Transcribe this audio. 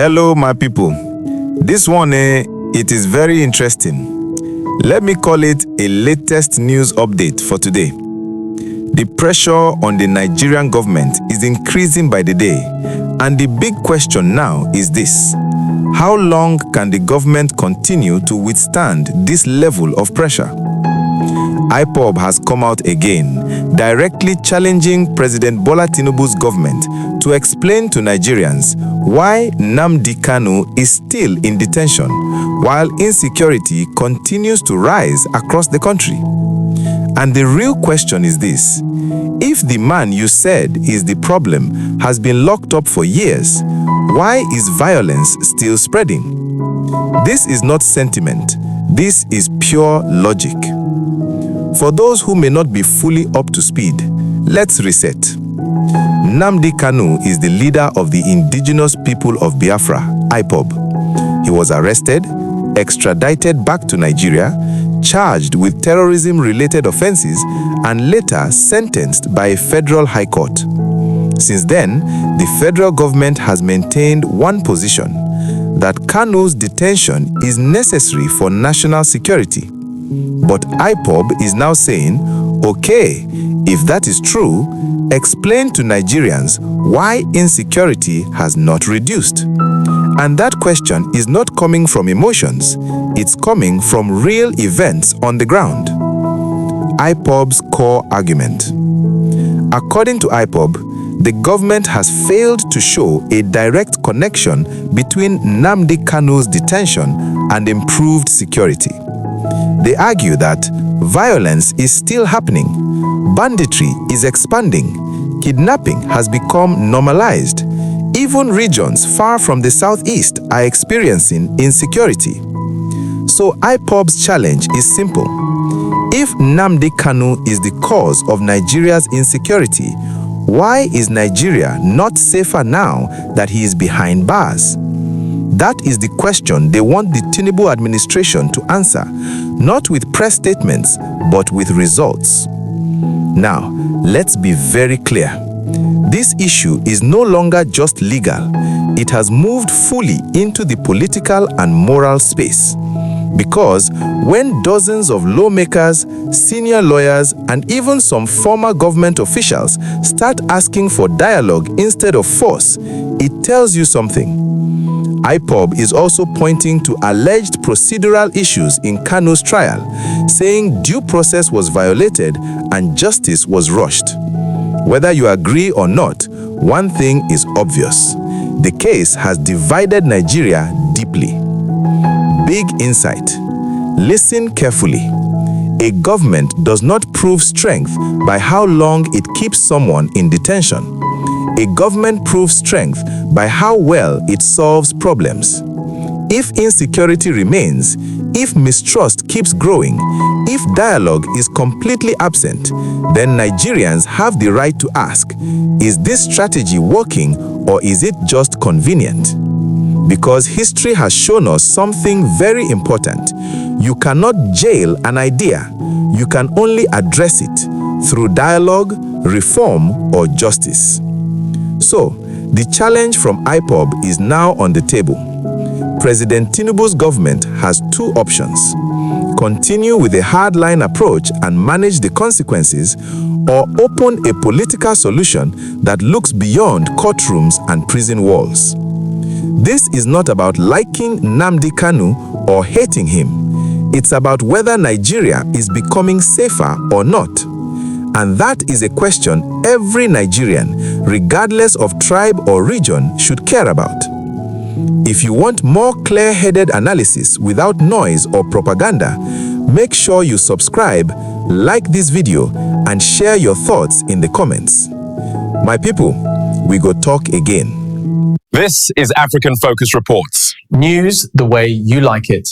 Hello, my people. This one, it is very interesting. Let me call it a latest news update for today. The pressure on the Nigerian government is increasing by the day, and the big question now is this: how long can the government continue to withstand this level of pressure? IPOB has come out again, directly challenging President Bola Tinubu's government to explain to Nigerians why Nnamdi Kanu is still in detention, while insecurity continues to rise across the country. And the real question is this: if the man you said is the problem has been locked up for years, why is violence still spreading? This is not sentiment. This is pure logic. For those who may not be fully up to speed, let's reset. Nnamdi Kanu is the leader of the indigenous people of Biafra, IPOB. He was arrested, extradited back to Nigeria, charged with terrorism-related offenses, and later sentenced by a federal high court. Since then, the federal government has maintained one position: that Kanu's detention is necessary for national security. But IPOB is now saying, okay, if that is true, explain to Nigerians why insecurity has not reduced. And that question is not coming from emotions, it's coming from real events on the ground. IPOB's core argument. According to IPOB, the government has failed to show a direct connection between Nnamdi Kanu's detention and improved security. They argue that violence is still happening, banditry is expanding, kidnapping has become normalized. Even regions far from the southeast are experiencing insecurity. So IPOB's challenge is simple: if Nnamdi Kanu is the cause of Nigeria's insecurity, why is Nigeria not safer now that he is behind bars? That is the question they want the Tinubu administration to answer, not with press statements, but with results. Now, let's be very clear. This issue is no longer just legal. It has moved fully into the political and moral space. Because when dozens of lawmakers, senior lawyers, and even some former government officials start asking for dialogue instead of force, it tells you something. IPOB is also pointing to alleged procedural issues in Kanu's trial, saying due process was violated and justice was rushed. Whether you agree or not, one thing is obvious: the case has divided Nigeria deeply. Big insight. Listen carefully. A government does not prove strength by how long it keeps someone in detention. A government proves strength by how well it solves problems. If insecurity remains, if mistrust keeps growing, if dialogue is completely absent, then Nigerians have the right to ask, is this strategy working or is it just convenient? Because history has shown us something very important. You cannot jail an idea. You can only address it through dialogue, reform, or justice. So, the challenge from IPOB is now on the table. President Tinubu's government has two options: continue with a hardline approach and manage the consequences, or open a political solution that looks beyond courtrooms and prison walls. This is not about liking Nnamdi Kanu or hating him. It's about whether Nigeria is becoming safer or not. And that is a question every Nigerian, regardless of tribe or region, should care about. If you want more clear-headed analysis without noise or propaganda, make sure you subscribe, like this video, and share your thoughts in the comments. My people, we go talk again. This is African Focus Reports. News the way you like it.